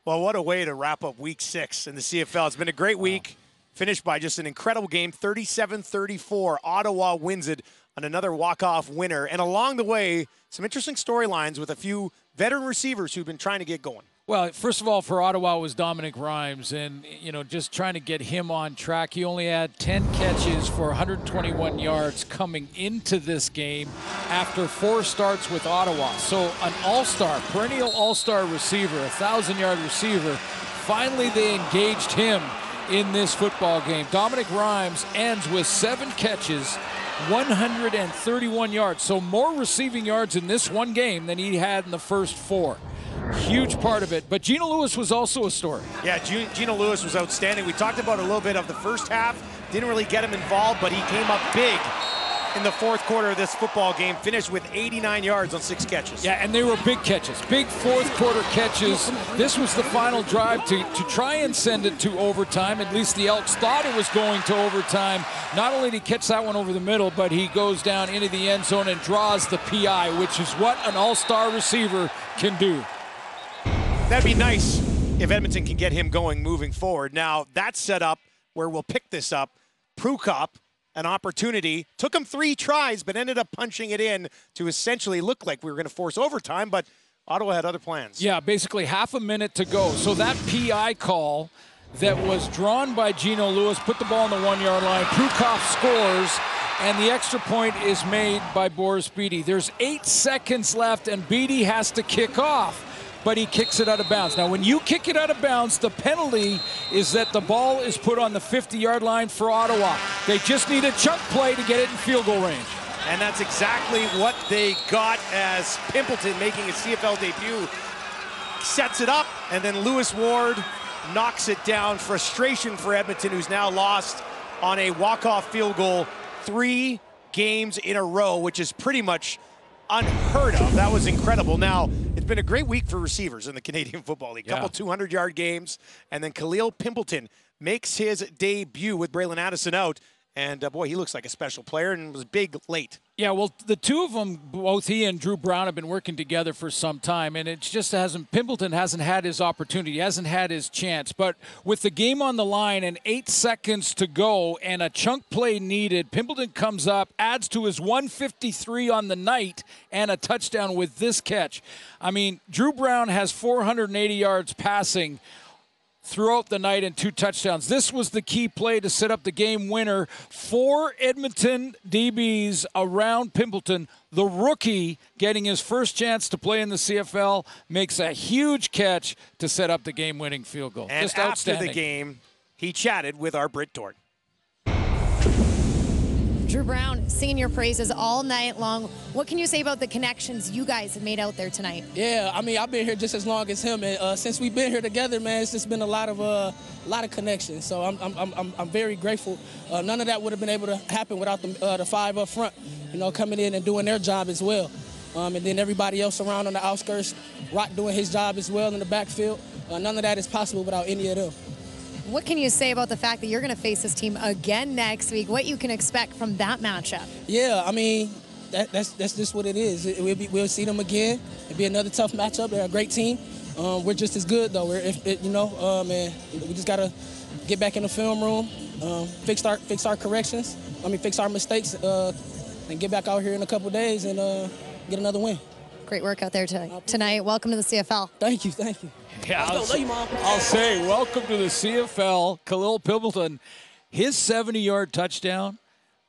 Well, what a way to wrap up Week 6 in the CFL. It's been a great week, finished by just an incredible game, 37-34. Ottawa wins it on another walk-off winner. And along the way, some interesting storylines with a few veteran receivers who've been trying to get going. Well, first of all, for Ottawa was Dominique Rhymes, and, just trying to get him on track. He only had 10 catches for 121 yards coming into this game after 4 starts with Ottawa. So an all-star, perennial all-star receiver, a 1,000-yard receiver, finally they engaged him in this football game. Dominique Rhymes ends with 7 catches, 131 yards. So more receiving yards in this one game than he had in the first 4. Huge part of it. But Geno Lewis was also a story. Yeah, Geno Lewis was outstanding. We talked about a little bit of the first half. Didn't really get him involved, but he came up big in the fourth quarter of this football game. Finished with 89 yards on 6 catches. Yeah, and they were big catches. Big fourth quarter catches. This was the final drive to try and send it to overtime. At least the Elks thought it was going to overtime. Not only did he catch that one over the middle, but he goes down into the end zone and draws the PI, which is what an all-star receiver can do. That'd be nice if Edmonton can get him going moving forward. Now, that's set up where we'll pick this up. Prukop, an opportunity. Took him 3 tries, but ended up punching it in to essentially look like we were going to force overtime, but Ottawa had other plans. Yeah, basically half a minute to go. So that PI call that was drawn by Geno Lewis put the ball on the 1-yard line. Prukop scores, and the extra point is made by Boris Beatty. There's 8 seconds left, and Beatty has to kick off, but he kicks it out of bounds. Now, when you kick it out of bounds, the penalty is that the ball is put on the 50-yard line for Ottawa. They just need a chunk play to get it in field goal range. And that's exactly what they got as Pimpleton, making his CFL debut, sets it up, and then Lewis Ward knocks it down. Frustration for Edmonton, who's now lost on a walk-off field goal 3 games in a row, which is pretty much unheard of. That was incredible. Now, it's been a great week for receivers in the Canadian Football League. Couple 200-yard games, and then Kalil Pimpleton makes his debut with Braylon Addison out. And, boy, he looks like a special player and was big late. Yeah, well, the two of them, both he and Drew Brown, have been working together for some time, and it just Pimpleton hasn't had his opportunity, hasn't had his chance. But with the game on the line and 8 seconds to go and a chunk play needed, Pimpleton comes up, adds to his 153 on the night, and a touchdown with this catch. I mean, Drew Brown has 480 yards passing throughout the night and 2 touchdowns. This was the key play to set up the game winner for Edmonton DBs around Pimpleton. The rookie, getting his first chance to play in the CFL, makes a huge catch to set up the game-winning field goal. And just after outstanding. the game, he chatted with our Brit Dort. Drew Brown singing your praises all night long. What can you say about the connections you guys have made out there tonight? Yeah, I mean, I've been here just as long as him, and since we've been here together, man, it's just been a lot of connections. So I'm very grateful. None of that would have been able to happen without the 5 up front, coming in and doing their job as well. And then everybody else around on the outskirts, Rock doing his job as well in the backfield. None of that is possible without any of them. What can you say about the fact that you're going to face this team again next week? What you can expect from that matchup? Yeah, I mean, that's just what it is. We'll see them again. It'll be another tough matchup. They're a great team. We're just as good, though. Man, we just got to get back in the film room, fix our corrections. Fix our mistakes, and get back out here in a couple days and get another win. Great work out there tonight. Welcome to the CFL. Thank you. Yeah, I'll say welcome to the CFL, Kalil Pimpleton. His 70-yard touchdown,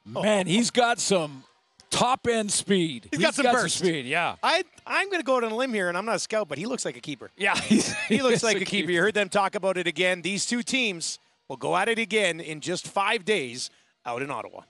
man, he's got some top-end speed. He's got some burst. Speed, yeah. I'm going to go out on a limb here, and I'm not a scout, but he looks like a keeper. Yeah, he looks like a keeper. You heard them talk about it again. These 2 teams will go at it again in just 5 days out in Ottawa.